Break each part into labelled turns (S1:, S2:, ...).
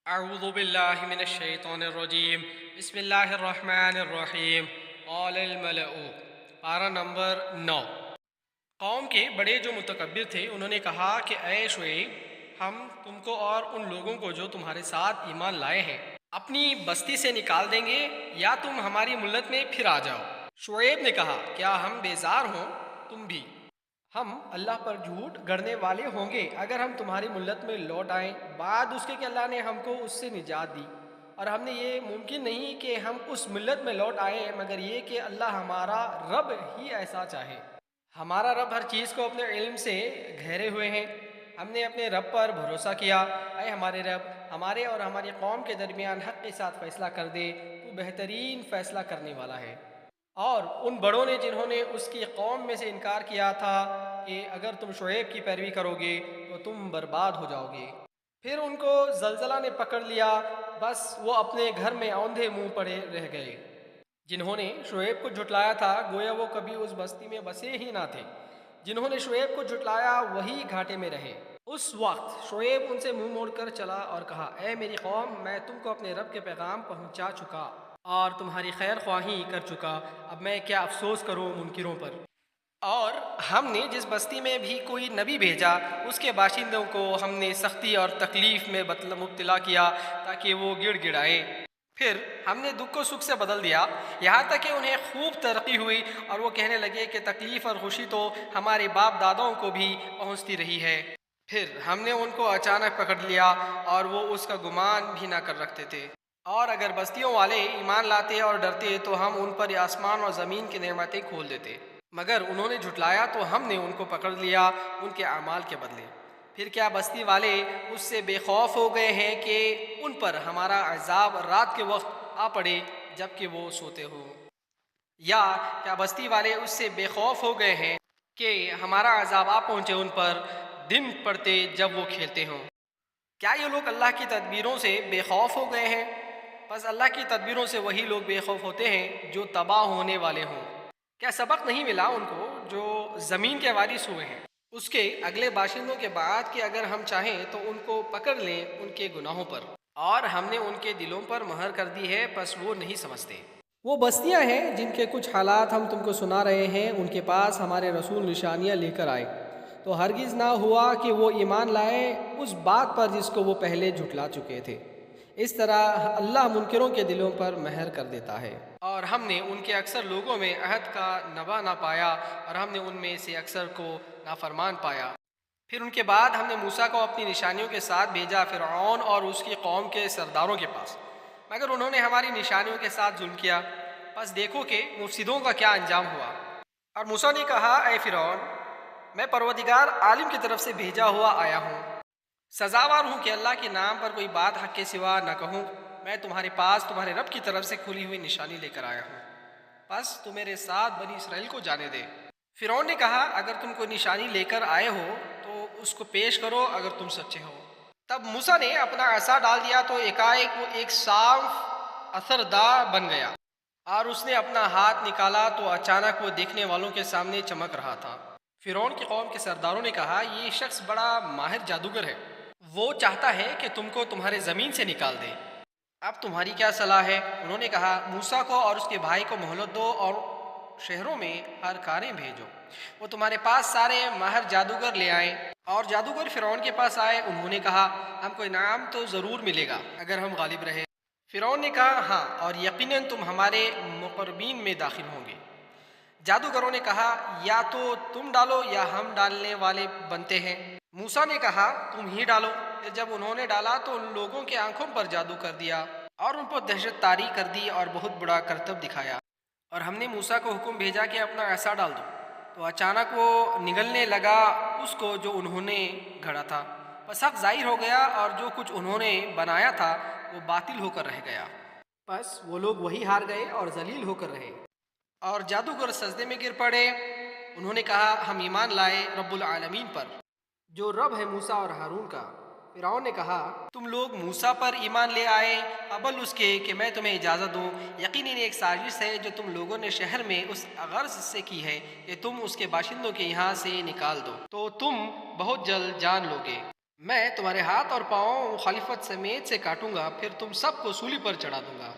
S1: اعوذ باللہ من الشیطان الرجیم بسم اللہ الرحمن الرحیم قال الملأ پارہ نمبر 9۔ قوم کے بڑے جو متکبر تھے انہوں نے کہا کہ اے شعیب، ہم تم کو اور ان لوگوں کو جو تمہارے ساتھ ایمان لائے ہیں اپنی بستی سے نکال دیں گے یا تم ہماری ملت میں پھر آ جاؤ۔ شعیب نے کہا کیا ہم بیزار ہوں تم بھی؟ ہم اللہ پر جھوٹ گڑنے والے ہوں گے اگر ہم تمہاری ملت میں لوٹ آئیں بعد اس کے کہ اللہ نے ہم کو اس سے نجات دی، اور ہم نے یہ ممکن نہیں کہ ہم اس ملت میں لوٹ آئیں مگر یہ کہ اللہ ہمارا رب ہی ایسا چاہے۔ ہمارا رب ہر چیز کو اپنے علم سے گھیرے ہوئے ہیں۔ ہم نے اپنے رب پر بھروسہ کیا۔ اے ہمارے رب، ہمارے اور ہماری قوم کے درمیان حق کے ساتھ فیصلہ کر دے، تو بہترین فیصلہ کرنے والا ہے۔ اور ان بڑوں نے جنہوں نے اس کی قوم میں سے انکار کیا تھا کہ اگر تم شعیب کی پیروی کرو گے تو تم برباد ہو جاؤ گے، پھر ان کو زلزلہ نے پکڑ لیا، بس وہ اپنے گھر میں اوندھے منہ پڑے رہ گئے۔ جنہوں نے شعیب کو جھٹلایا تھا گویا وہ کبھی اس بستی میں بسے ہی نہ تھے۔ جنہوں نے شعیب کو جھٹلایا وہی گھاٹے میں رہے۔ اس وقت شعیب ان سے منہ موڑ کر چلا اور کہا اے میری قوم، میں تم کو اپنے رب کے پیغام پہنچا چکا اور تمہاری خیر خواہی کر چکا، اب میں کیا افسوس کروں منکروں پر۔ اور ہم نے جس بستی میں بھی کوئی نبی بھیجا اس کے باشندوں کو ہم نے سختی اور تکلیف میں مبتلا کیا تاکہ وہ گڑ گڑائیں۔ پھر ہم نے دکھ کو سکھ سے بدل دیا، یہاں تک کہ انہیں خوب ترقی ہوئی اور وہ کہنے لگے کہ تکلیف اور خوشی تو ہمارے باپ داداؤں کو بھی پہنچتی رہی ہے۔ پھر ہم نے ان کو اچانک پکڑ لیا اور وہ اس کا گمان بھی نہ کر رکھتے تھے۔ اور اگر بستیوں والے ایمان لاتے اور ڈرتے تو ہم ان پر آسمان اور زمین کی نعمتیں کھول دیتے، مگر انہوں نے جھٹلایا تو ہم نے ان کو پکڑ لیا ان کے اعمال کے بدلے۔ پھر کیا بستی والے اس سے بے خوف ہو گئے ہیں کہ ان پر ہمارا عذاب رات کے وقت آ پڑے جب کہ وہ سوتے ہو؟ یا کیا بستی والے اس سے بے خوف ہو گئے ہیں کہ ہمارا عذاب آ پہنچے ان پر دن پڑتے جب وہ کھیلتے ہوں؟ کیا یہ لوگ اللہ کی تدبیروں سے بے خوف ہو گئے ہیں؟ بس اللہ کی تدبیروں سے وہی لوگ بے خوف ہوتے ہیں جو تباہ ہونے والے ہوں۔ کیا سبق نہیں ملا ان کو جو زمین کے وارث ہوئے ہیں، اس کے اگلے باشندوں کے بعد کہ اگر ہم چاہیں تو ان کو پکڑ لیں ان کے گناہوں پر، اور ہم نے ان کے دلوں پر مہر کر دی ہے پس وہ نہیں سمجھتے۔ وہ بستیاں ہیں جن کے کچھ حالات ہم تم کو سنا رہے ہیں، ان کے پاس ہمارے رسول نشانیاں لے کر آئے تو ہرگز نہ ہوا کہ وہ ایمان لائے اس بات پر جس کو وہ پہلے جھٹلا چکے تھے۔ اس طرح اللہ منکروں کے دلوں پر مہر کر دیتا ہے۔ اور ہم نے ان کے اکثر لوگوں میں عہد کا نبھا نہ پایا اور ہم نے ان میں سے اکثر کو نافرمان پایا۔ پھر ان کے بعد ہم نے موسیٰ کو اپنی نشانیوں کے ساتھ بھیجا فرعون اور اس کی قوم کے سرداروں کے پاس، مگر انہوں نے ہماری نشانیوں کے ساتھ ظلم کیا، پس دیکھو کہ مفسدوں کا کیا انجام ہوا۔ اور موسیٰ نے کہا اے فرعون، میں پروردگار عالم کی طرف سے بھیجا ہوا آیا ہوں، سزاوار ہوں کہ اللہ کے نام پر کوئی بات حق کے سوا نہ کہوں۔ میں تمہارے پاس تمہارے رب کی طرف سے کھلی ہوئی نشانی لے کر آیا ہوں، بس تو میرے ساتھ بنی اسرائیل کو جانے دے۔ فرعون نے کہا اگر تم کوئی نشانی لے کر آئے ہو تو اس کو پیش کرو اگر تم سچے ہو۔ تب موسیٰ نے اپنا عصا ڈال دیا تو ایک ایک صاف اثردار بن گیا، اور اس نے اپنا ہاتھ نکالا تو اچانک وہ دیکھنے والوں کے سامنے چمک رہا تھا۔ فرعون کی قوم کے سرداروں نے کہا یہ شخص بڑا ماہر جادوگر ہے، وہ چاہتا ہے کہ تم کو تمہارے زمین سے نکال دے، اب تمہاری کیا صلاح ہے؟ انہوں نے کہا موسیٰ کو اور اس کے بھائی کو مہلت دو اور شہروں میں ہر کاریں بھیجو، وہ تمہارے پاس سارے ماہر جادوگر لے آئیں۔ اور جادوگر فرعون کے پاس آئے، انہوں نے کہا ہم کو انعام تو ضرور ملے گا اگر ہم غالب رہے۔ فرعون نے کہا ہاں، اور یقیناً تم ہمارے مقربین میں داخل ہوں گے۔ جادوگروں نے کہا یا تو تم ڈالو یا ہم ڈالنے والے بنتے ہیں۔ موسیٰ نے کہا تم ہی ڈالو۔ پھر جب انہوں نے ڈالا تو ان لوگوں کے آنکھوں پر جادو کر دیا اور ان پر دہشت طاری کر دی اور بہت بڑا کرتب دکھایا۔ اور ہم نے موسیٰ کو حکم بھیجا کہ اپنا عصا ڈال دو، تو اچانک وہ نگلنے لگا اس کو جو انہوں نے گھڑا تھا، پس حق ظاہر ہو گیا اور جو کچھ انہوں نے بنایا تھا وہ باطل ہو کر رہ گیا، پس وہ لوگ وہی ہار گئے اور ذلیل ہو کر رہے۔ اور جادوگر سجدے میں گر پڑے، انہوں نے کہا ہم ایمان لائے رب العالمین پر جو رب ہے موسیٰ اور ہارون کا۔ فرعون نے کہا تم لوگ موسیٰ پر ایمان لے آئے قبل اس کے کہ میں تمہیں اجازت دوں، یقیناً ایک سازش ہے جو تم لوگوں نے شہر میں اس غرض سے کی ہے کہ تم اس کے باشندوں کے یہاں سے نکال دو، تو تم بہت جلد جان لوگے۔ میں تمہارے ہاتھ اور پاؤں مخالفت سمیت سے کاٹوں گا، پھر تم سب کو سولی پر چڑھا دوں گا۔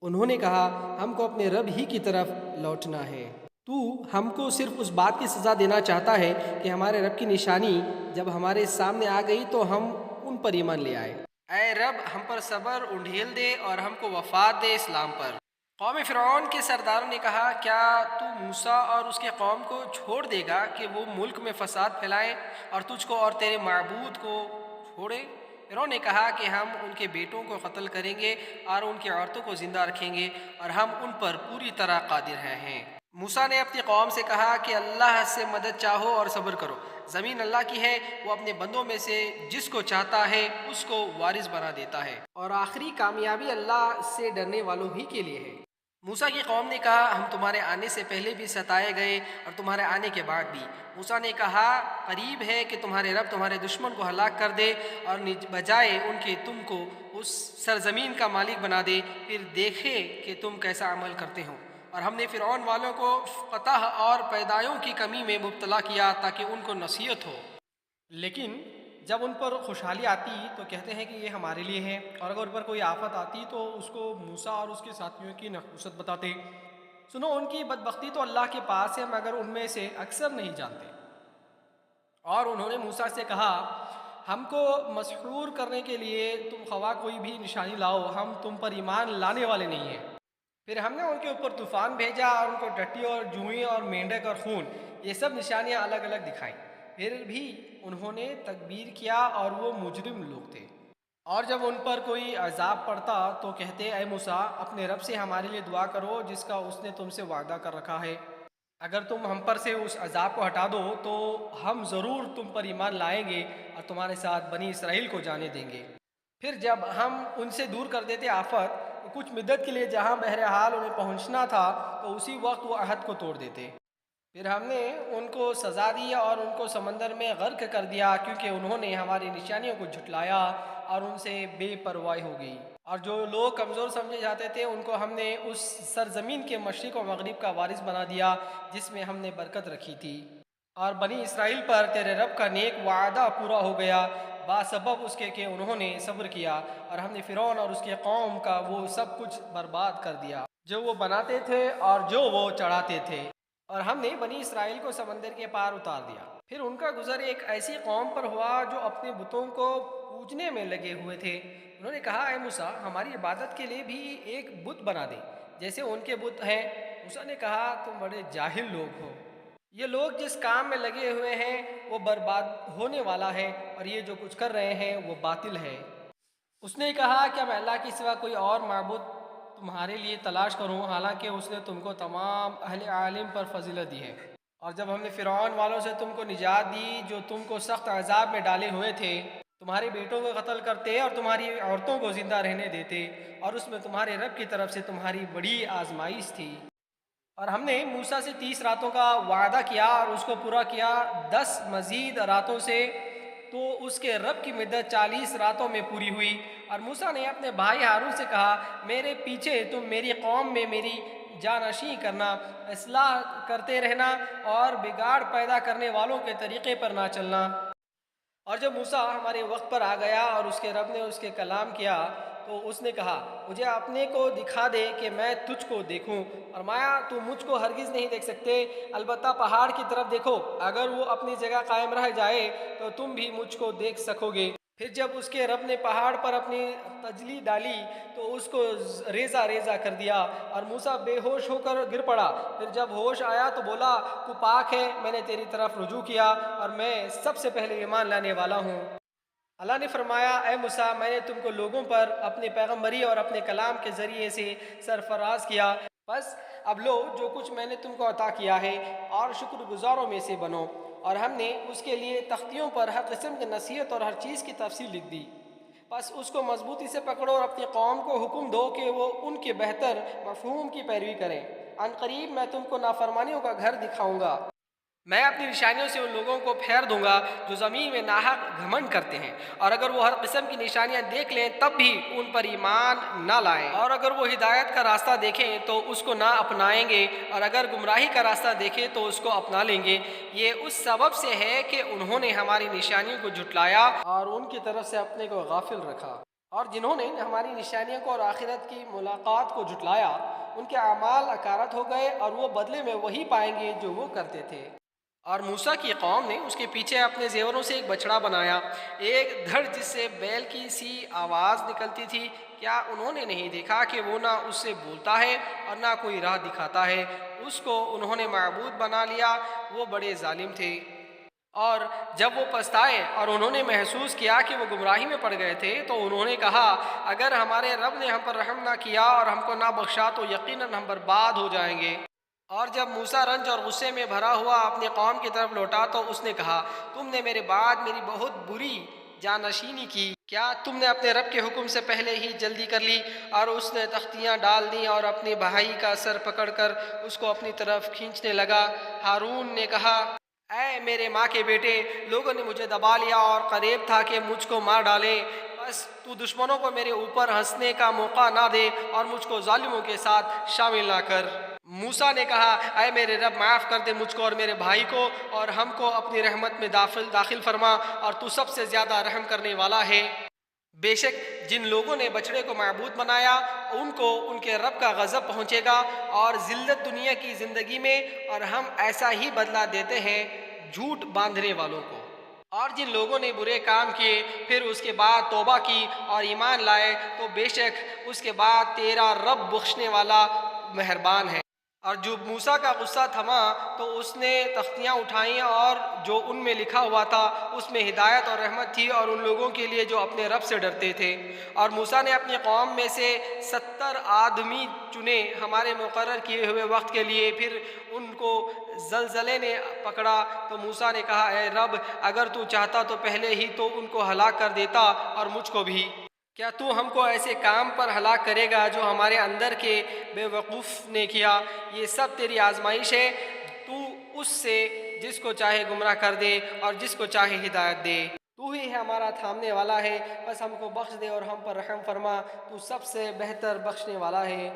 S1: انہوں نے کہا، ہم کو اپنے رب ہی کی طرف لوٹنا ہے۔ تو ہم کو صرف اس بات کی سزا دینا چاہتا ہے کہ ہمارے رب کی نشانی جب ہمارے سامنے آ گئی تو ہم ان پر ایمان لے آئے۔ اے رب، ہم پر صبر انڈھیل دے اور ہم کو وفات دے اسلام پر۔ قوم فرعون کے سرداروں نے کہا، کیا تو موسیٰ اور اس کے قوم کو چھوڑ دے گا کہ وہ ملک میں فساد پھیلائیں اور تجھ کو اور تیرے معبود کو چھوڑے؟ فرعون نے کہا کہ ہم ان کے بیٹوں کو قتل کریں گے اور ان کی عورتوں کو زندہ رکھیں گے اور ہم ان پر پوری طرح قادر ہیں۔ موسیٰ نے اپنی قوم سے کہا کہ اللہ سے مدد چاہو اور صبر کرو، زمین اللہ کی ہے، وہ اپنے بندوں میں سے جس کو چاہتا ہے اس کو وارث بنا دیتا ہے، اور آخری کامیابی اللہ سے ڈرنے والوں ہی کے لیے ہے۔ موسیٰ کی قوم نے کہا، ہم تمہارے آنے سے پہلے بھی ستائے گئے اور تمہارے آنے کے بعد بھی۔ موسیٰ نے کہا، قریب ہے کہ تمہارے رب تمہارے دشمن کو ہلاک کر دے اور بجائے ان کے تم کو اس سرزمین کا مالک بنا دے، پھر دیکھے کہ تم کیسا عمل کرتے ہو۔ اور ہم نے فرعون والوں کو قطع اور پیدایوں کی کمی میں مبتلا کیا تاکہ ان کو نصیحت ہو، لیکن جب ان پر خوشحالی آتی تو کہتے ہیں کہ یہ ہمارے لیے ہے، اور اگر ان پر کوئی آفت آتی تو اس کو موسیٰ اور اس کے ساتھیوں کی نحوست بتاتے۔ سنو، ان کی بدبختی تو اللہ کے پاس ہے، مگر ان میں سے اکثر نہیں جانتے۔ اور انہوں نے موسیٰ سے کہا، ہم کو مسحور کرنے کے لیے تم خواہ کوئی بھی نشانی لاؤ، ہم تم پر ایمان لانے والے نہیں ہیں۔ پھر ہم نے ان کے اوپر طوفان بھیجا اور ان کو ٹٹی اور جوئیں اور مینڈک اور خون، یہ سب نشانیاں الگ الگ دکھائیں، پھر بھی انہوں نے تکبیر کیا اور وہ مجرم لوگ تھے۔ اور جب ان پر کوئی عذاب پڑتا تو کہتے، اے موسیٰ، اپنے رب سے ہمارے لیے دعا کرو جس کا اس نے تم سے وعدہ کر رکھا ہے، اگر تم ہم پر سے اس عذاب کو ہٹا دو تو ہم ضرور تم پر ایمان لائیں گے اور تمہارے ساتھ بنی اسرائیل کو جانے دیں گے۔ پھر جب ہم ان سے دور کر دیتے آفت، تو کچھ مدت کے لیے جہاں بہرحال انہیں پہنچنا تھا تو اسی وقت وہ عہد کو توڑ دیتے۔ پھر ہم نے ان کو سزا دی اور ان کو سمندر میں غرق کر دیا، کیونکہ انہوں نے ہماری نشانیوں کو جھٹلایا اور ان سے بے پرواہی ہو گئی۔ اور جو لوگ کمزور سمجھے جاتے تھے ان کو ہم نے اس سرزمین کے مشرق و مغرب کا وارث بنا دیا جس میں ہم نے برکت رکھی تھی۔ اور بنی اسرائیل پر تیرے رب کا نیک وعدہ پورا ہو گیا باسبب اس کے کہ انہوں نے صبر کیا، اور ہم نے فرعون اور اس کے قوم کا وہ سب کچھ برباد کر دیا جو وہ بناتے تھے اور جو وہ چڑھاتے تھے، اور ہم نے بنی اسرائیل کو سمندر کے پار اتار دیا۔ پھر ان کا گزر ایک ایسی قوم پر ہوا جو اپنے بتوں کو پوجنے میں لگے ہوئے تھے۔ انہوں نے کہا، اے موسیٰ، ہماری عبادت کے لیے بھی ایک بت بنا دے جیسے ان کے بت ہیں۔ موسیٰ نے کہا، تم بڑے جاہل لوگ ہو، یہ لوگ جس کام میں لگے ہوئے ہیں وہ برباد ہونے والا ہے، اور یہ جو کچھ کر رہے ہیں وہ باطل ہے۔ اس نے کہا، کیا میں اللہ کے سوا کوئی اور معبود تمہارے لیے تلاش کروں، حالانکہ اس نے تم کو تمام اہل عالم پر فضیلت دی ہے۔ اور جب ہم نے فرعون والوں سے تم کو نجات دی جو تم کو سخت عذاب میں ڈالے ہوئے تھے، تمہارے بیٹوں کو قتل کرتے اور تمہاری عورتوں کو زندہ رہنے دیتے، اور اس میں تمہارے رب کی طرف سے تمہاری بڑی آزمائش تھی۔ اور ہم نے موسیٰ سے 30 راتوں کا وعدہ کیا اور اس کو پورا کیا 10 مزید راتوں سے، تو اس کے رب کی مدت 40 راتوں میں پوری ہوئی۔ اور موسیٰ نے اپنے بھائی ہارون سے کہا، میرے پیچھے تم میری قوم میں میری جانشین کرنا، اصلاح کرتے رہنا اور بگاڑ پیدا کرنے والوں کے طریقے پر نہ چلنا۔ اور جب موسیٰ ہمارے وقت پر آ گیا اور اس کے رب نے اس کے کلام کیا تو اس نے کہا، مجھے اپنے کو دکھا دے کہ میں تجھ کو دیکھوں۔ فرمایا، تو مجھ کو ہرگز نہیں دیکھ سکتے، البتہ پہاڑ کی طرف دیکھو، اگر وہ اپنی جگہ قائم رہ جائے تو تم بھی مجھ کو دیکھ سکو گے۔ پھر جب اس کے رب نے پہاڑ پر اپنی تجلی ڈالی تو اس کو ریزہ ریزہ کر دیا اور موسیٰ بے ہوش ہو کر گر پڑا۔ پھر جب ہوش آیا تو بولا، تو پاک ہے، میں نے تیری طرف رجوع کیا اور میں سب سے پہلے ایمان لانے والا ہوں۔ اللہ نے فرمایا، اے موسیٰ، میں نے تم کو لوگوں پر اپنے پیغمبری اور اپنے کلام کے ذریعے سے سرفراز کیا، بس اب لو جو کچھ میں نے تم کو عطا کیا ہے اور شکر گزاروں میں سے بنو۔ اور ہم نے اس کے لیے تختیوں پر ہر قسم کی نصیحت اور ہر چیز کی تفصیل لکھ دی، بس اس کو مضبوطی سے پکڑو اور اپنی قوم کو حکم دو کہ وہ ان کے بہتر مفہوم کی پیروی کریں۔ عن قریب میں تم کو نافرمانیوں کا گھر دکھاؤں گا۔ میں اپنی نشانیوں سے ان لوگوں کو پھیر دوں گا جو زمین میں ناحق گھمنڈ کرتے ہیں، اور اگر وہ ہر قسم کی نشانیاں دیکھ لیں تب بھی ان پر ایمان نہ لائیں، اور اگر وہ ہدایت کا راستہ دیکھیں تو اس کو نہ اپنائیں گے، اور اگر گمراہی کا راستہ دیکھیں تو اس کو اپنا لیں گے۔ یہ اس سبب سے ہے کہ انہوں نے ہماری نشانیوں کو جھٹلایا اور ان کی طرف سے اپنے کو غافل رکھا، اور جنہوں نے ہماری نشانیوں کو اور آخرت کی ملاقات کو جھٹلایا ان کے اعمال اکارت ہو گئے، اور وہ بدلے میں وہی پائیں گے جو وہ کرتے تھے۔ اور موسیٰ کی قوم نے اس کے پیچھے اپنے زیوروں سے ایک بچڑا بنایا، ایک دھڑ جس سے بیل کی سی آواز نکلتی تھی۔ کیا انہوں نے نہیں دیکھا کہ وہ نہ اس سے بولتا ہے اور نہ کوئی راہ دکھاتا ہے؟ اس کو انہوں نے معبود بنا لیا، وہ بڑے ظالم تھے۔ اور جب وہ پچھتائے اور انہوں نے محسوس کیا کہ وہ گمراہی میں پڑ گئے تھے تو انہوں نے کہا، اگر ہمارے رب نے ہم پر رحم نہ کیا اور ہم کو نہ بخشا تو یقیناً ہم برباد ہو جائیں گے۔ اور جب موسیٰ رنج اور غصے میں بھرا ہوا اپنی قوم کی طرف لوٹا تو اس نے کہا، تم نے میرے بعد میری بہت بری جانشینی کی، کیا تم نے اپنے رب کے حکم سے پہلے ہی جلدی کر لی؟ اور اس نے تختیاں ڈال دیں اور اپنے بھائی کا سر پکڑ کر اس کو اپنی طرف کھینچنے لگا۔ ہارون نے کہا، اے میرے ماں کے بیٹے، لوگوں نے مجھے دبا لیا اور قریب تھا کہ مجھ کو مار ڈالے، بس تو دشمنوں کو میرے اوپر ہنسنے کا موقع نہ دے اور مجھ کو ظالموں کے ساتھ شامل نہ کر۔ موسیٰ نے کہا، اے میرے رب، معاف کر دے مجھ کو اور میرے بھائی کو اور ہم کو اپنی رحمت میں داخل فرما، اور تو سب سے زیادہ رحم کرنے والا ہے۔ بے شک جن لوگوں نے بچڑے کو معبود بنایا ان کو ان کے رب کا غضب پہنچے گا اور ذلت دنیا کی زندگی میں، اور ہم ایسا ہی بدلہ دیتے ہیں جھوٹ باندھنے والوں کو۔ اور جن لوگوں نے برے کام کیے پھر اس کے بعد توبہ کی اور ایمان لائے تو بے شک اس کے بعد تیرا رب بخشنے والا مہربان ہے۔ اور جب موسیٰ کا غصہ تھما تو اس نے تختیاں اٹھائیں، اور جو ان میں لکھا ہوا تھا اس میں ہدایت اور رحمت تھی اور ان لوگوں کے لیے جو اپنے رب سے ڈرتے تھے۔ اور موسیٰ نے اپنی قوم میں سے 70 آدمی چنے ہمارے مقرر کیے ہوئے وقت کے لیے، پھر ان کو زلزلے نے پکڑا تو موسیٰ نے کہا، اے رب، اگر تو چاہتا تو پہلے ہی تو ان کو ہلاک کر دیتا اور مجھ کو بھی۔ کیا تو ہم کو ایسے کام پر ہلاک کرے گا جو ہمارے اندر کے بے وقوف نے کیا؟ یہ سب تیری آزمائش ہے، تو اس سے جس کو چاہے گمراہ کر دے اور جس کو چاہے ہدایت دے۔ تو ہی ہے ہمارا تھامنے والا ہے، بس ہم کو بخش دے اور ہم پر رحم فرما، تو سب سے بہتر بخشنے والا ہے۔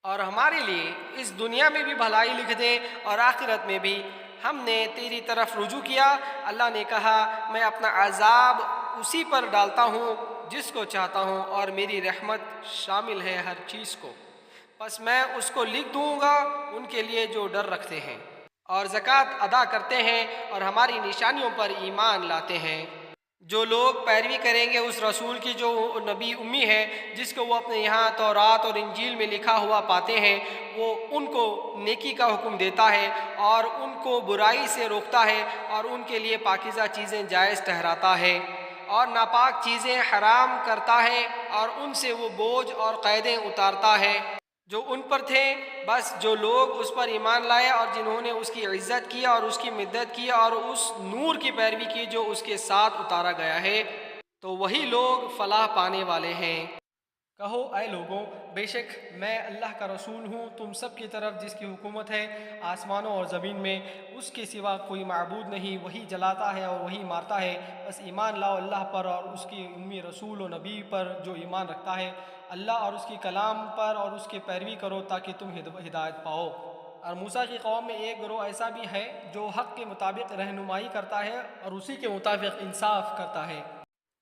S1: اور ہمارے لیے اس دنیا میں بھی بھلائی لکھ دے اور آخرت میں بھی۔ ہم نے تیری طرف رجوع کیا۔ اللہ نے کہا، میں اپنا عذاب اسی پر ڈالتا ہوں جس کو چاہتا ہوں، اور میری رحمت شامل ہے ہر چیز کو، پس میں اس کو لکھ دوں گا ان کے لیے جو ڈر رکھتے ہیں اور زکوٰۃ ادا کرتے ہیں اور ہماری نشانیوں پر ایمان لاتے ہیں۔ جو لوگ پیروی کریں گے اس رسول کی جو نبی امی ہے، جس کو وہ اپنے یہاں تورات اور انجیل میں لکھا ہوا پاتے ہیں، وہ ان کو نیکی کا حکم دیتا ہے اور ان کو برائی سے روکتا ہے اور ان کے لیے پاکیزہ چیزیں جائز ٹھہراتا ہے اور ناپاک چیزیں حرام کرتا ہے، اور ان سے وہ بوجھ اور قیدیں اتارتا ہے جو ان پر تھے۔ بس جو لوگ اس پر ایمان لائے اور جنہوں نے اس کی عزت کی اور اس کی مدد کی اور اس نور کی پیروی کی جو اس کے ساتھ اتارا گیا ہے، تو وہی لوگ فلاح پانے والے ہیں۔ کہو، اے لوگوں، بے شک میں اللہ کا رسول ہوں تم سب کی طرف، جس کی حکومت ہے آسمانوں اور زمین میں، اس کے سوا کوئی معبود نہیں، وہی جلاتا ہے اور وہی مارتا ہے، بس ایمان لاؤ اللہ پر اور اس کی امی رسول و نبی پر جو ایمان رکھتا ہے، اللہ اور اس کی کلام پر، اور اس کی پیروی کرو تاکہ تم ہدایت پاؤ۔ اور موسیٰ کی قوم میں ایک گروہ ایسا بھی ہے جو حق کے مطابق رہنمائی کرتا ہے اور اسی کے مطابق انصاف کرتا ہے،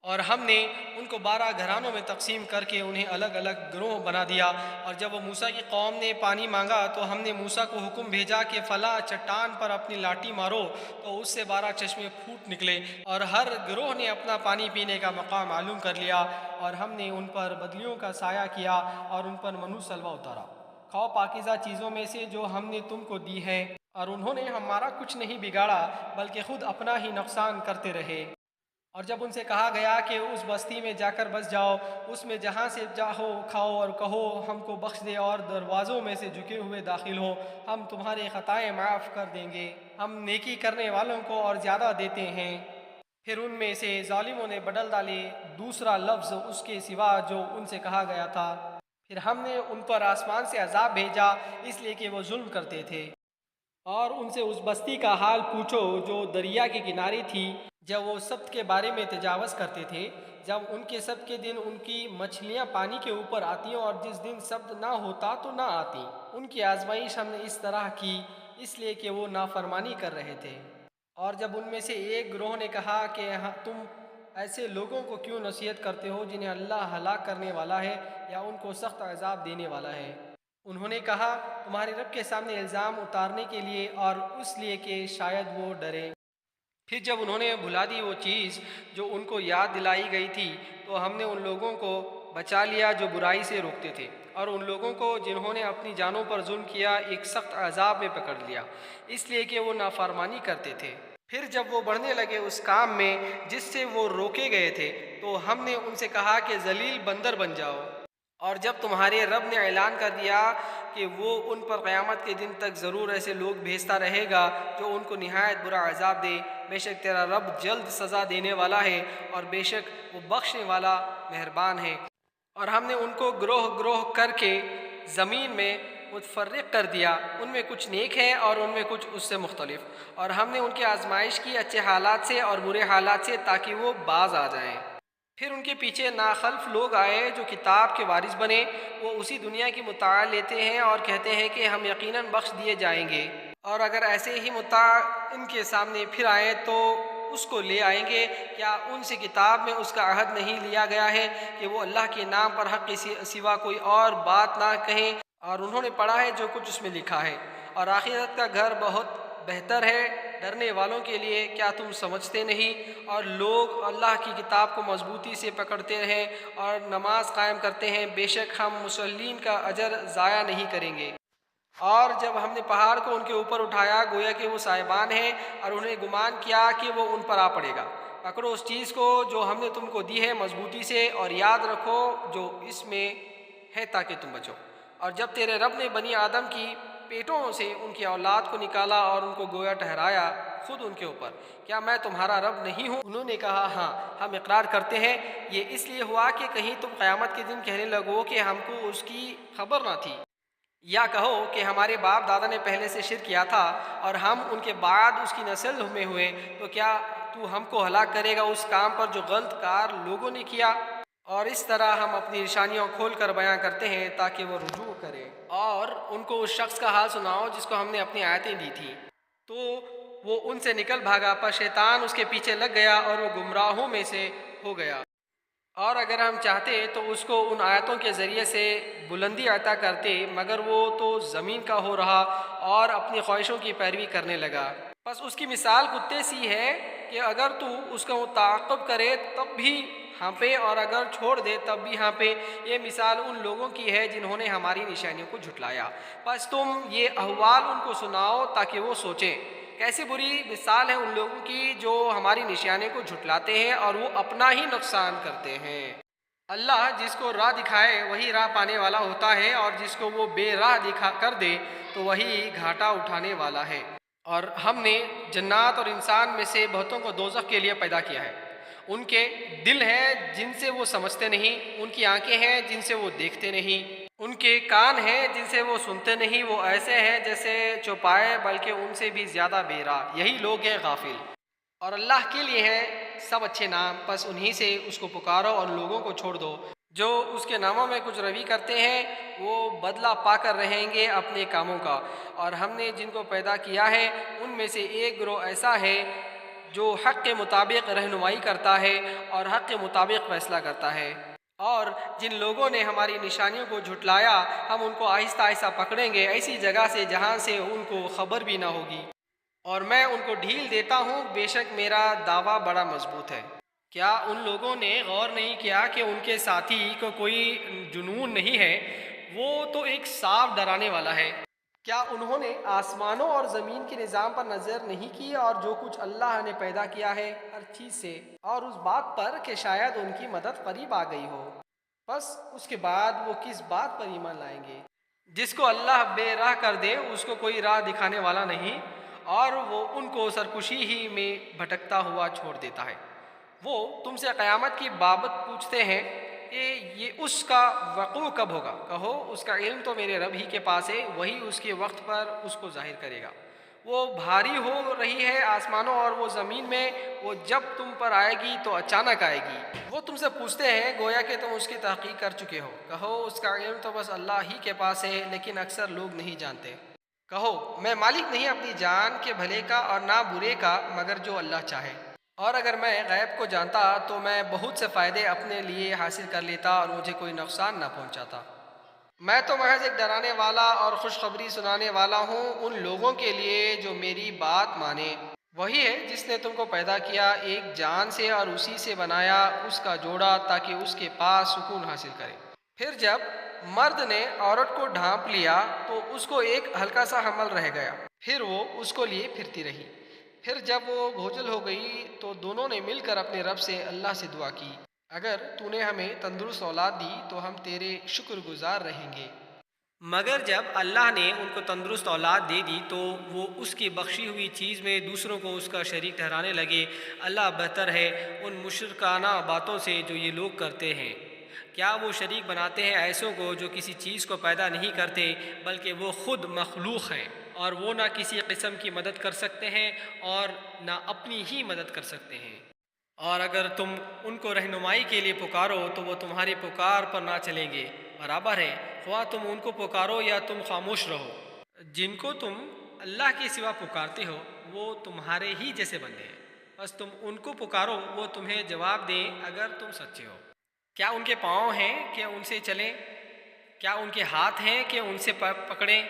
S1: اور ہم نے ان کو 12 گھرانوں میں تقسیم کر کے انہیں الگ الگ گروہ بنا دیا۔ اور جب وہ موسیٰ کی قوم نے پانی مانگا تو ہم نے موسیٰ کو حکم بھیجا کہ فلاں چٹان پر اپنی لاٹھی مارو، تو اس سے 12 چشمے پھوٹ نکلے، اور ہر گروہ نے اپنا پانی پینے کا مقام معلوم کر لیا، اور ہم نے ان پر بدلیوں کا سایہ کیا اور ان پر منو سلوہ اتارا۔ کھاؤ پاکیزہ چیزوں میں سے جو ہم نے تم کو دی ہے، اور انہوں نے ہمارا کچھ نہیں بگاڑا بلکہ خود اپنا ہی نقصان کرتے رہے۔ اور جب ان سے کہا گیا کہ اس بستی میں جا کر بس جاؤ، اس میں جہاں سے چاہو کھاؤ اور کہو ہم کو بخش دے اور دروازوں میں سے جھکے ہوئے داخل ہو، ہم تمہارے خطائیں معاف کر دیں گے، ہم نیکی کرنے والوں کو اور زیادہ دیتے ہیں۔ پھر ان میں سے ظالموں نے بدل ڈالے دوسرا لفظ اس کے سوا جو ان سے کہا گیا تھا، پھر ہم نے ان پر آسمان سے عذاب بھیجا اس لیے کہ وہ ظلم کرتے تھے۔ اور ان سے اس بستی کا حال پوچھو جو دریا کے کنارے تھی، جب وہ سبت کے بارے میں تجاوز کرتے تھے، جب ان کے سبت کے دن ان کی مچھلیاں پانی کے اوپر آتی اور جس دن سبت نہ ہوتا تو نہ آتی۔ ان کی آزمائش ہم نے اس طرح کی اس لیے کہ وہ نافرمانی کر رہے تھے۔ اور جب ان میں سے ایک گروہ نے کہا کہ تم ایسے لوگوں کو کیوں نصیحت کرتے ہو جنہیں اللہ ہلاک کرنے والا ہے یا ان کو سخت عذاب دینے والا ہے؟ انہوں نے کہا تمہارے رب کے سامنے الزام اتارنے کے لیے اور اس لیے کہ شاید وہ ڈرے۔ پھر جب انہوں نے بھلا دی وہ چیز جو ان کو یاد دلائی گئی تھی تو ہم نے ان لوگوں کو بچا لیا جو برائی سے روکتے تھے، اور ان لوگوں کو جنہوں نے اپنی جانوں پر ظلم کیا ایک سخت عذاب میں پکڑ لیا، اس لیے کہ وہ نافرمانی کرتے تھے۔ پھر جب وہ بڑھنے لگے اس کام میں جس سے وہ روکے گئے تھے تو ہم نے ان سے کہا کہ ذلیل بندر بن جاؤ۔ اور جب تمہارے رب نے اعلان کر دیا کہ وہ ان پر قیامت کے دن تک ضرور ایسے لوگ بھیجتا رہے گا جو ان کو نہایت برا عذاب دے، بے شک تیرا رب جلد سزا دینے والا ہے اور بے شک وہ بخشنے والا مہربان ہے۔ اور ہم نے ان کو گروہ گروہ کر کے زمین میں متفرق کر دیا، ان میں کچھ نیک ہیں اور ان میں کچھ اس سے مختلف، اور ہم نے ان کی آزمائش کی اچھے حالات سے اور برے حالات سے تاکہ وہ باز آ جائیں۔ پھر ان کے پیچھے ناخلف لوگ آئے جو کتاب کے وارث بنے، وہ اسی دنیا کی متاع لیتے ہیں اور کہتے ہیں کہ ہم یقیناً بخش دیے جائیں گے، اور اگر ایسے ہی متاع ان کے سامنے پھر آئے تو اس کو لے آئیں گے۔ کیا ان سے کتاب میں اس کا عہد نہیں لیا گیا ہے کہ وہ اللہ کے نام پر حق کے سوا کوئی اور بات نہ کہیں؟ اور انہوں نے پڑھا ہے جو کچھ اس میں لکھا ہے، اور آخرت کا گھر بہت بہتر ہے ڈرنے والوں کے لیے۔ کیا تم سمجھتے نہیں؟ اور لوگ اللہ کی کتاب کو مضبوطی سے پکڑتے رہیں اور نماز قائم کرتے ہیں، بے شک ہم مصلین کا اجر ضائع نہیں کریں گے۔ اور جب ہم نے پہاڑ کو ان کے اوپر اٹھایا گویا کہ وہ سائبان ہیں، اور انہیں گمان کیا کہ وہ ان پر آ پڑے گا، پکڑو اس چیز کو جو ہم نے تم کو دی ہے مضبوطی سے، اور یاد رکھو جو اس میں ہے تاکہ تم بچو۔ اور جب تیرے رب نے بنی آدم کی پیٹوں سے ان کی اولاد کو نکالا اور ان کو گویا ٹھہرایا خود ان کے اوپر، کیا میں تمہارا رب نہیں ہوں؟ انہوں نے کہا ہاں، ہم اقرار کرتے ہیں۔ یہ اس لیے ہوا کہ کہیں تم قیامت کے دن کہنے لگو کہ ہم کو اس کی خبر نہ تھی، یا کہو کہ ہمارے باپ دادا نے پہلے سے شرک کیا تھا اور ہم ان کے بعد اس کی نسل میں ہوئے، تو کیا تو ہم کو ہلاک کرے گا اس کام پر جو غلط کار لوگوں نے کیا؟ اور اس طرح ہم اپنی نشانیاں کھول کر بیان کرتے ہیں تاکہ وہ رجوع کرے۔ اور ان کو اس شخص کا حال سناؤ جس کو ہم نے اپنی آیتیں دی تھیں، تو وہ ان سے نکل بھاگا، پر شیطان اس کے پیچھے لگ گیا اور وہ گمراہوں میں سے ہو گیا۔ اور اگر ہم چاہتے تو اس کو ان آیتوں کے ذریعے سے بلندی عطا کرتے، مگر وہ تو زمین کا ہو رہا اور اپنی خواہشوں کی پیروی کرنے لگا۔ بس اس کی مثال کتے سی ہے کہ اگر تو اس کا تعاقب کرے تب بھی ہانپے اور اگر چھوڑ دے تب بھی ہانپے۔ یہ مثال ان لوگوں کی ہے جنہوں نے ہماری نشانیوں کو جھٹلایا، بس تم یہ احوال ان کو سناؤ تاکہ وہ سوچیں۔ کیسی بری مثال ہے ان لوگوں کی جو ہماری نشانیوں کو جھٹلاتے ہیں اور وہ اپنا ہی نقصان کرتے ہیں۔ اللہ جس کو راہ دکھائے وہی راہ پانے والا ہوتا ہے، اور جس کو وہ بے راہ دکھا کر دے تو وہی گھاٹا اٹھانے والا ہے۔ اور ہم نے جنات اور انسان میں سے بہتوں کو دوزخ کے لیے پیدا کیا ہے۔ ان کے دل ہیں جن سے وہ سمجھتے نہیں، ان کی آنکھیں ہیں جن سے وہ دیکھتے نہیں، ان کے کان ہیں جن سے وہ سنتے نہیں، وہ ایسے ہیں جیسے چوپائے بلکہ ان سے بھی زیادہ بے راہ، یہی لوگ ہیں غافل۔ اور اللہ کے لیے ہیں سب اچھے نام، پس انہی سے اس کو پکارو اور لوگوں کو چھوڑ دو جو اس کے ناموں میں کچھ روی کرتے ہیں، وہ بدلہ پا کر رہیں گے اپنے کاموں کا۔ اور ہم نے جن کو پیدا کیا ہے ان میں سے ایک گروہ ایسا ہے جو حق کے مطابق رہنمائی کرتا ہے اور حق کے مطابق فیصلہ کرتا ہے۔ اور جن لوگوں نے ہماری نشانیوں کو جھٹلایا ہم ان کو آہستہ آہستہ پکڑیں گے ایسی جگہ سے جہاں سے ان کو خبر بھی نہ ہوگی، اور میں ان کو ڈھیل دیتا ہوں، بے شک میرا دعویٰ بڑا مضبوط ہے۔ کیا ان لوگوں نے غور نہیں کیا کہ ان کے ساتھی کو کوئی جنون نہیں ہے؟ وہ تو ایک صاف ڈرانے والا ہے۔ کیا انہوں نے آسمانوں اور زمین کے نظام پر نظر نہیں کی اور جو کچھ اللہ نے پیدا کیا ہے ہر چیز سے، اور اس بات پر کہ شاید ان کی مدد قریب آ گئی ہو؟ بس اس کے بعد وہ کس بات پر ایمان لائیں گے؟ جس کو اللہ بے راہ کر دے اس کو کوئی راہ دکھانے والا نہیں، اور وہ ان کو سرکشی ہی میں بھٹکتا ہوا چھوڑ دیتا ہے۔ وہ تم سے قیامت کی بابت پوچھتے ہیں کہ یہ اس کا وقوع کب ہوگا؟ کہو اس کا علم تو میرے رب ہی کے پاس ہے، وہی اس کے وقت پر اس کو ظاہر کرے گا۔ وہ بھاری ہو رہی ہے آسمانوں اور وہ زمین میں، وہ جب تم پر آئے گی تو اچانک آئے گی۔ وہ تم سے پوچھتے ہیں گویا کہ تم اس کی تحقیق کر چکے ہو، کہو اس کا علم تو بس اللہ ہی کے پاس ہے، لیکن اکثر لوگ نہیں جانتے۔ کہو میں مالک نہیں اپنی جان کے بھلے کا اور نہ برے کا مگر جو اللہ چاہے، اور اگر میں غیب کو جانتا تو میں بہت سے فائدے اپنے لیے حاصل کر لیتا اور مجھے کوئی نقصان نہ پہنچاتا۔ میں تو محض ایک ڈرانے والا اور خوشخبری سنانے والا ہوں ان لوگوں کے لیے جو میری بات مانے۔ وہی ہے جس نے تم کو پیدا کیا ایک جان سے اور اسی سے بنایا اس کا جوڑا تاکہ اس کے پاس سکون حاصل کرے۔ پھر جب مرد نے عورت کو ڈھانپ لیا تو اس کو ایک ہلکا سا حمل رہ گیا، پھر وہ اس کو لیے پھرتی رہی۔ پھر جب وہ بوجھل ہو گئی تو دونوں نے مل کر اپنے رب سے اللہ سے دعا کی، اگر تو نے ہمیں تندرست اولاد دی تو ہم تیرے شکر گزار رہیں گے۔ مگر جب اللہ نے ان کو تندرست اولاد دے دی تو وہ اس کی بخشی ہوئی چیز میں دوسروں کو اس کا شریک ٹھہرانے لگے۔ اللہ بہتر ہے ان مشرکانہ باتوں سے جو یہ لوگ کرتے ہیں۔ کیا وہ شریک بناتے ہیں ایسوں کو جو کسی چیز کو پیدا نہیں کرتے بلکہ وہ خود مخلوق ہیں، اور وہ نہ کسی قسم کی مدد کر سکتے ہیں اور نہ اپنی ہی مدد کر سکتے ہیں۔ اور اگر تم ان کو رہنمائی کے لیے پکارو تو وہ تمہاری پکار پر نہ چلیں گے، برابر ہے خواہ تم ان کو پکارو یا تم خاموش رہو۔ جن کو تم اللہ کے سوا پکارتے ہو وہ تمہارے ہی جیسے بندے ہیں، بس تم ان کو پکارو وہ تمہیں جواب دیں اگر تم سچے ہو۔ کیا ان کے پاؤں ہیں کہ ان سے چلیں؟ کیا ان کے ہاتھ ہیں کہ ان سے پکڑیں؟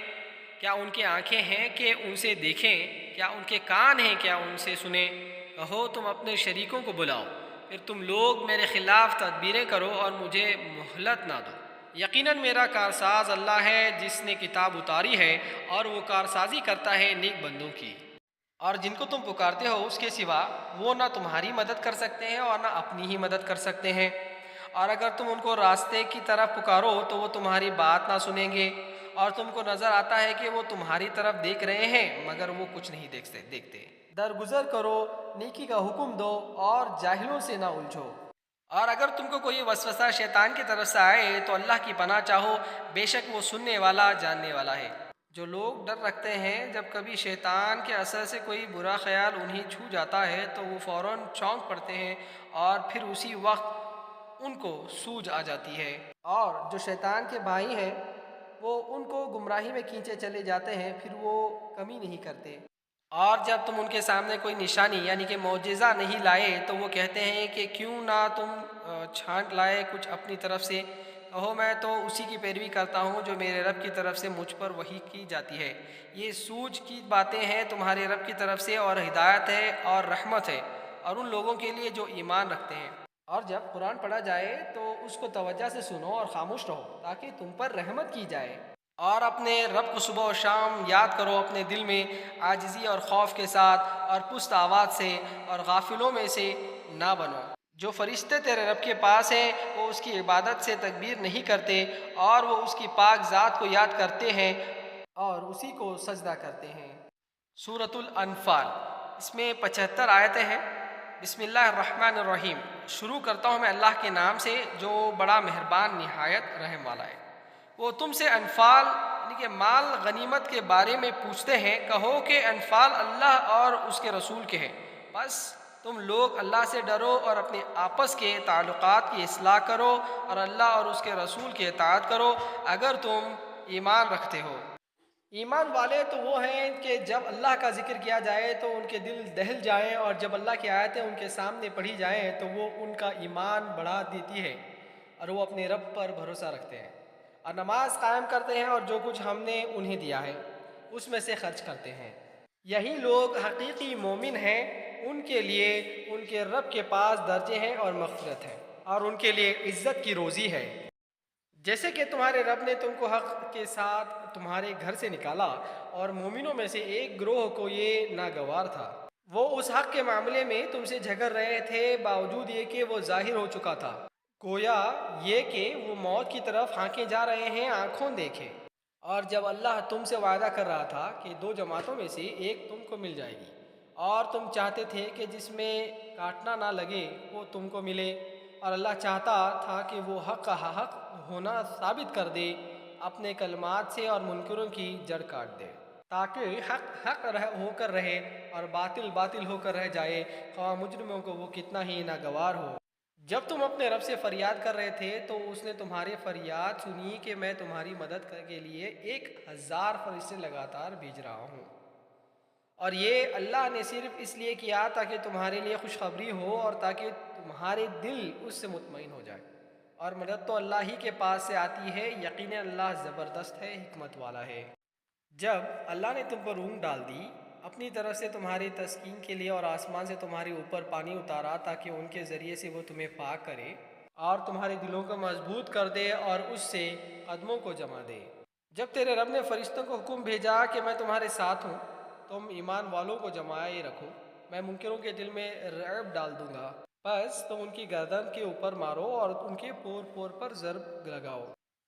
S1: کیا ان کے آنکھیں ہیں کہ ان سے دیکھیں؟ کیا ان کے کان ہیں کیا ان سے سنیں؟ کہو تم اپنے شریکوں کو بلاؤ، پھر تم لوگ میرے خلاف تدبیریں کرو اور مجھے مہلت نہ دو۔ یقیناً میرا کارساز اللہ ہے جس نے کتاب اتاری ہے اور وہ کارسازی کرتا ہے نیک بندوں کی۔ اور جن کو تم پکارتے ہو اس کے سوا وہ نہ تمہاری مدد کر سکتے ہیں اور نہ اپنی ہی مدد کر سکتے ہیں، اور اگر تم ان کو راستے کی طرف پکارو تو وہ تمہاری بات نہ سنیں گے، اور تم کو نظر آتا ہے کہ وہ تمہاری طرف دیکھ رہے ہیں مگر وہ کچھ نہیں دیکھتے۔ درگزر کرو، نیکی کا حکم دو اور جاہلوں سے نہ الجھو۔ اور اگر تم کو کوئی وسوسہ شیطان کی طرف سے آئے تو اللہ کی پناہ چاہو، بے شک وہ سننے والا جاننے والا ہے۔ جو لوگ ڈر رکھتے ہیں جب کبھی شیطان کے اثر سے کوئی برا خیال انہیں چھو جاتا ہے تو وہ فوراً چونک پڑتے ہیں اور پھر اسی وقت ان کو سوجھ آ جاتی ہے، اور جو شیطان کے بھائی ہیں وہ ان کو گمراہی میں کھینچے چلے جاتے ہیں، پھر وہ کمی نہیں کرتے۔ اور جب تم ان کے سامنے کوئی نشانی یعنی کہ معجزہ نہیں لائے تو وہ کہتے ہیں کہ کیوں نہ تم چھانٹ لائے کچھ اپنی طرف سے۔ کہو میں تو اسی کی پیروی کرتا ہوں جو میرے رب کی طرف سے مجھ پر وحی کی جاتی ہے۔ یہ سوجھ کی باتیں ہیں تمہارے رب کی طرف سے، اور ہدایت ہے اور رحمت ہے اور ان لوگوں کے لیے جو ایمان رکھتے ہیں۔ اور جب قرآن پڑھا جائے تو اس کو توجہ سے سنو اور خاموش رہو تاکہ تم پر رحمت کی جائے، اور اپنے رب کو صبح و شام یاد کرو اپنے دل میں عاجزی اور خوف کے ساتھ اور پست آواز سے، اور غافلوں میں سے نہ بنو۔ جو فرشتے تیرے رب کے پاس ہیں وہ اس کی عبادت سے تکبیر نہیں کرتے، اور وہ اس کی پاک ذات کو یاد کرتے ہیں اور اسی کو سجدہ کرتے ہیں۔ سورۃ الانفال، اس میں 75 آیتیں ہیں۔ بسم اللہ الرحمن الرحیم، شروع کرتا ہوں میں اللہ کے نام سے جو بڑا مہربان نہایت رحم والا ہے۔ وہ تم سے انفال یعنی کہ مال غنیمت کے بارے میں پوچھتے ہیں، کہو کہ انفال اللہ اور اس کے رسول کے ہیں، بس تم لوگ اللہ سے ڈرو اور اپنے آپس کے تعلقات کی اصلاح کرو اور اللہ اور اس کے رسول کی اطاعت کرو اگر تم ایمان رکھتے ہو۔ ایمان والے تو وہ ہیں کہ جب اللہ کا ذکر کیا جائے تو ان کے دل دہل جائیں، اور جب اللہ کی آیتیں ان کے سامنے پڑھی جائیں تو وہ ان کا ایمان بڑھا دیتی ہے، اور وہ اپنے رب پر بھروسہ رکھتے ہیں اور نماز قائم کرتے ہیں، اور جو کچھ ہم نے انہیں دیا ہے اس میں سے خرچ کرتے ہیں۔ یہی لوگ حقیقی مومن ہیں، ان کے لیے ان کے رب کے پاس درجے ہیں اور مغفرت ہے، اور ان کے لیے عزت کی روزی ہے۔ جیسے کہ تمہارے رب نے تم کو حق کے ساتھ تمہارے گھر سے نکالا، اور مومنوں میں سے ایک گروہ کو یہ ناگوار تھا، وہ اس حق کے معاملے میں تم سے جھگڑ رہے تھے باوجود یہ کہ وہ ظاہر ہو چکا تھا، گویا یہ کہ وہ موت کی طرف ہانکے جا رہے ہیں آنکھوں دیکھے۔ اور جب اللہ تم سے وعدہ کر رہا تھا کہ دو جماعتوں میں سے ایک تم کو مل جائے گی، اور تم چاہتے تھے کہ جس میں کاٹنا نہ لگے وہ تم کو ملے، اور اللہ چاہتا تھا کہ وہ حق کا حق ہونا ثابت کر دے، اپنے کلمات سے اور منکروں کی جڑ کاٹ دے۔ تاکہ حق ہو کر رہے اور باطل باطل ہو کر رہ جائے، خواہ مجرموں کو وہ کتنا ہی ناگوار ہو۔ جب تم اپنے رب سے فریاد کر رہے تھے تو اس نے تمہاری فریاد سنی کہ میں تمہاری مدد کے لیے 1000 فرشتے لگاتار بھیج رہا ہوں، اور یہ اللہ نے صرف اس لیے کیا تاکہ تمہارے لیے خوشخبری ہو اور تاکہ تمہارے دل اس سے مطمئن ہو جائے۔ اور مدد تو اللہ ہی کے پاس سے آتی ہے، یقیناً اللہ زبردست ہے، حکمت والا ہے۔ جب اللہ نے تم پر اونگ ڈال دی اپنی طرف سے تمہاری تسکین کے لیے، اور آسمان سے تمہارے اوپر پانی اتارا تاکہ ان کے ذریعے سے وہ تمہیں پاک کرے اور تمہارے دلوں کو مضبوط کر دے اور اس سے قدموں کو جما دے۔ جب تیرے رب نے فرشتوں کو حکم بھیجا کہ میں تمہارے ساتھ ہوں، تم ایمان والوں کو جمائے رکھو، میں منکروں کے دل میں رعب ڈال دوں گا، بس تم ان کی گردن کے اوپر مارو اور ان کے پور پور پر ضرب لگاؤ۔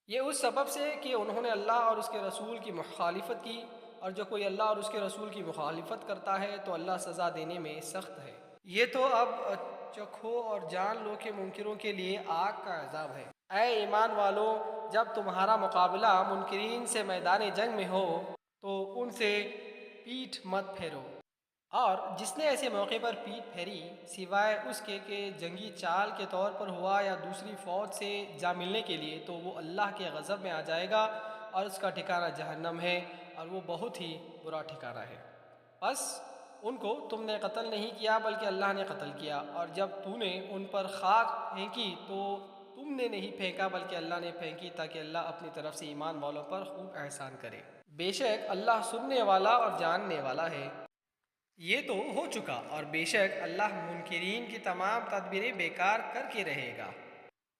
S1: یہ اس سبب سے کہ انہوں نے اللہ اور اس کے رسول کی مخالفت کی، اور جو کوئی اللہ اور اس کے رسول کی مخالفت کرتا ہے تو اللہ سزا دینے میں سخت ہے۔ یہ تو اب چکھو اور جان لو کہ منکروں کے لیے آگ کا عذاب ہے۔ اے ایمان والو، جب تمہارا مقابلہ منکرین سے میدان جنگ میں ہو تو ان سے پیٹھ مت پھیرو، اور جس نے ایسے موقع پر پیٹھ پھیری سوائے اس کے کہ جنگی چال کے طور پر ہوا یا دوسری فوج سے جا ملنے کے لیے، تو وہ اللہ کے غضب میں آ جائے گا اور اس کا ٹھکانہ جہنم ہے، اور وہ بہت ہی برا ٹھکانہ ہے۔ بس ان کو تم نے قتل نہیں کیا بلکہ اللہ نے قتل کیا، اور جب تو نے ان پر خاک پھینکی تو تم نے نہیں پھینکا بلکہ اللہ نے پھینکی، تاکہ اللہ اپنی طرف سے ایمان والوں پر خوب احسان کرے۔ بے شک اللہ سننے والا اور جاننے والا ہے۔ یہ تو ہو چکا، اور بے شک اللہ منکرین کی تمام تدبیریں بیکار کر کے رہے گا۔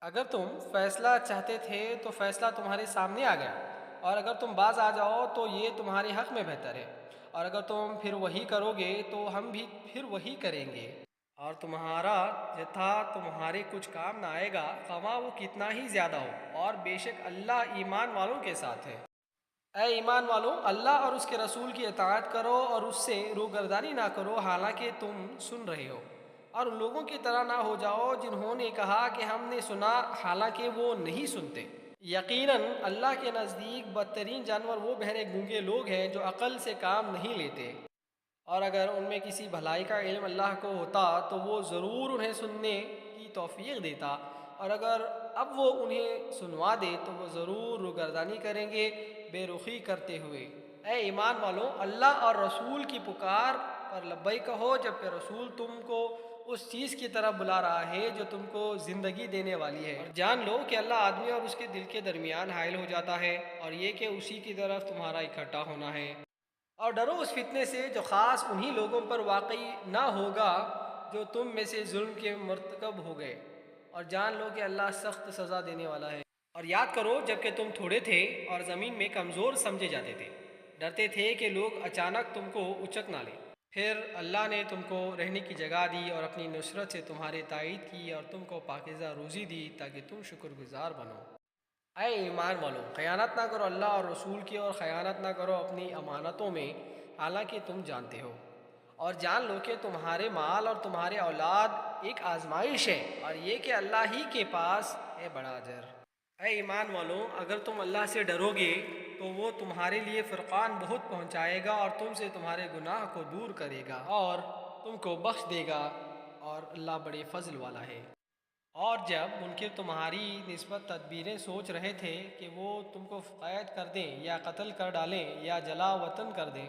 S1: اگر تم فیصلہ چاہتے تھے تو فیصلہ تمہارے سامنے آ گیا، اور اگر تم باز آ جاؤ تو یہ تمہارے حق میں بہتر ہے، اور اگر تم پھر وہی کرو گے تو ہم بھی پھر وہی کریں گے، اور تمہارا جتھا تمہارے کچھ کام نہ آئے گا، خواہ وہ کتنا ہی زیادہ ہو، اور بے شک اللہ ایمان والوں کے ساتھ ہے۔ اے ایمان والو، اللہ اور اس کے رسول کی اطاعت کرو اور اس سے روگردانی نہ کرو حالانکہ تم سن رہے ہو، اور ان لوگوں کی طرح نہ ہو جاؤ جنہوں نے کہا کہ ہم نے سنا حالانکہ وہ نہیں سنتے۔ یقیناً اللہ کے نزدیک بدترین جانور وہ بہرے گونگے لوگ ہیں جو عقل سے کام نہیں لیتے، اور اگر ان میں کسی بھلائی کا علم اللہ کو ہوتا تو وہ ضرور انہیں سننے کی توفیق دیتا، اور اگر اب وہ انہیں سنوا دے تو وہ ضرور روگردانی کریں گے بے رخی کرتے ہوئے۔ اے ایمان والو، اللہ اور رسول کی پکار پر لبیک کہو جبکہ رسول تم کو اس چیز کی طرف بلا رہا ہے جو تم کو زندگی دینے والی ہے، اور جان لو کہ اللہ آدمی اور اس کے دل کے درمیان حائل ہو جاتا ہے، اور یہ کہ اسی کی طرف تمہارا اکٹھا ہونا ہے۔ اور ڈرو اس فتنے سے جو خاص انہی لوگوں پر واقع نہ ہوگا جو تم میں سے ظلم کے مرتکب ہو گئے، اور جان لو کہ اللہ سخت سزا دینے والا ہے۔ اور یاد کرو جب کہ تم تھوڑے تھے اور زمین میں کمزور سمجھے جاتے تھے، ڈرتے تھے کہ لوگ اچانک تم کو اچک نہ لیں، پھر اللہ نے تم کو رہنے کی جگہ دی اور اپنی نصرت سے تمہارے تائید کی اور تم کو پاکیزہ روزی دی تاکہ تم شکر گزار بنو۔ اے ایمان والو، خیانت نہ کرو اللہ اور رسول کی، اور خیانت نہ کرو اپنی امانتوں میں حالانکہ تم جانتے ہو، اور جان لو کہ تمہارے مال اور تمہارے اولاد ایک آزمائش ہے، اور یہ کہ اللہ ہی کے پاس ہے بڑا اجر۔ اے ایمان والو، اگر تم اللہ سے ڈرو گے تو وہ تمہارے لیے فرقان بہت پہنچائے گا اور تم سے تمہارے گناہ کو دور کرے گا اور تم کو بخش دے گا، اور اللہ بڑے فضل والا ہے۔ اور جب منکر تمہاری نسبت تدبیریں سوچ رہے تھے کہ وہ تم کو قید کر دیں یا قتل کر ڈالیں یا جلا وطن کر دیں،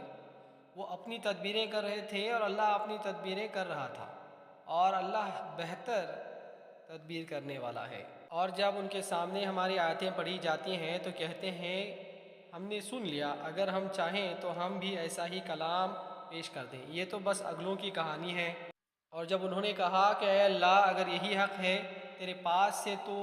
S1: وہ اپنی تدبیریں کر رہے تھے اور اللہ اپنی تدبیریں کر رہا تھا، اور اللہ بہتر تدبیر کرنے والا ہے۔ اور جب ان کے سامنے ہماری آیتیں پڑھی جاتی ہیں تو کہتے ہیں ہم نے سن لیا، اگر ہم چاہیں تو ہم بھی ایسا ہی کلام پیش کر دیں، یہ تو بس اگلوں کی کہانی ہے۔ اور جب انہوں نے کہا کہ اے اللہ، اگر یہی حق ہے تیرے پاس سے تو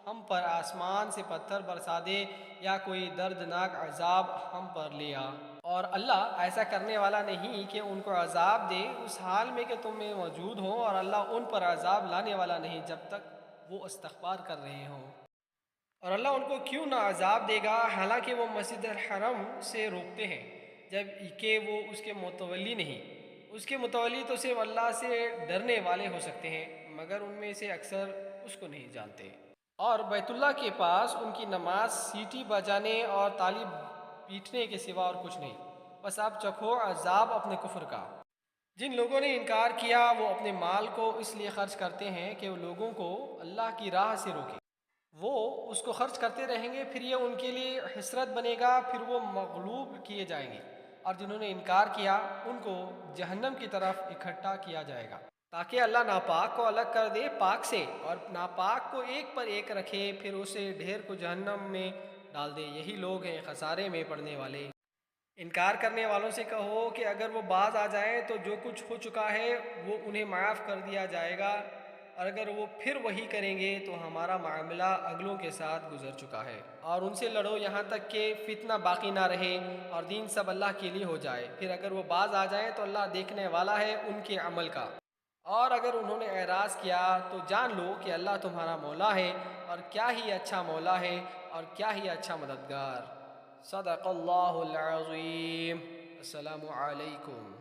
S1: ہم پر آسمان سے پتھر برسا دے یا کوئی دردناک عذاب ہم پر لے آ، اور اللہ ایسا کرنے والا نہیں کہ ان کو عذاب دے اس حال میں کہ تم میں موجود ہو، اور اللہ ان پر عذاب لانے والا نہیں جب تک وہ استغفار کر رہے ہوں۔ اور اللہ ان کو کیوں نہ عذاب دے گا حالانکہ وہ مسجد الحرم سے روکتے ہیں جب کہ وہ اس کے متولی نہیں۔ اس کے متولی تو صرف اللہ سے ڈرنے والے ہو سکتے ہیں، مگر ان میں سے اکثر اس کو نہیں جانتے۔ اور بیت اللہ کے پاس ان کی نماز سیٹی بجانے اور تالی پیٹنے کے سوا اور کچھ نہیں، بس اب چکھو عذاب اپنے کفر کا۔ جن لوگوں نے انکار کیا وہ اپنے مال کو اس لیے خرچ کرتے ہیں کہ وہ لوگوں کو اللہ کی راہ سے روکے، وہ اس کو خرچ کرتے رہیں گے، پھر یہ ان کے لیے حسرت بنے گا، پھر وہ مغلوب کیے جائیں گے، اور جنہوں نے انکار کیا ان کو جہنم کی طرف اکٹھا کیا جائے گا، تاکہ اللہ ناپاک کو الگ کر دے پاک سے اور ناپاک کو ایک پر ایک رکھے، پھر اسے ڈھیر کو جہنم میں ڈال دے۔ یہی لوگ ہیں خسارے میں پڑنے والے۔ انکار کرنے والوں سے کہو کہ اگر وہ باز آ جائیں تو جو کچھ ہو چکا ہے وہ انہیں معاف کر دیا جائے گا، اور اگر وہ پھر وہی کریں گے تو ہمارا معاملہ اگلوں کے ساتھ گزر چکا ہے، اور ان سے لڑو یہاں تک کہ فتنہ باقی نہ رہے اور دین سب اللہ کے لیے ہو جائے، پھر اگر وہ باز آ جائیں تو اللہ دیکھنے والا ہے ان کے عمل کا، اور اگر انہوں نے اعراض کیا تو جان لو کہ اللہ تمہارا مولا ہے، اور کیا ہی اچھا مولا ہے اور کیا ہی اچھا مددگار۔ صدق اللہ العظیم۔ السلام علیکم۔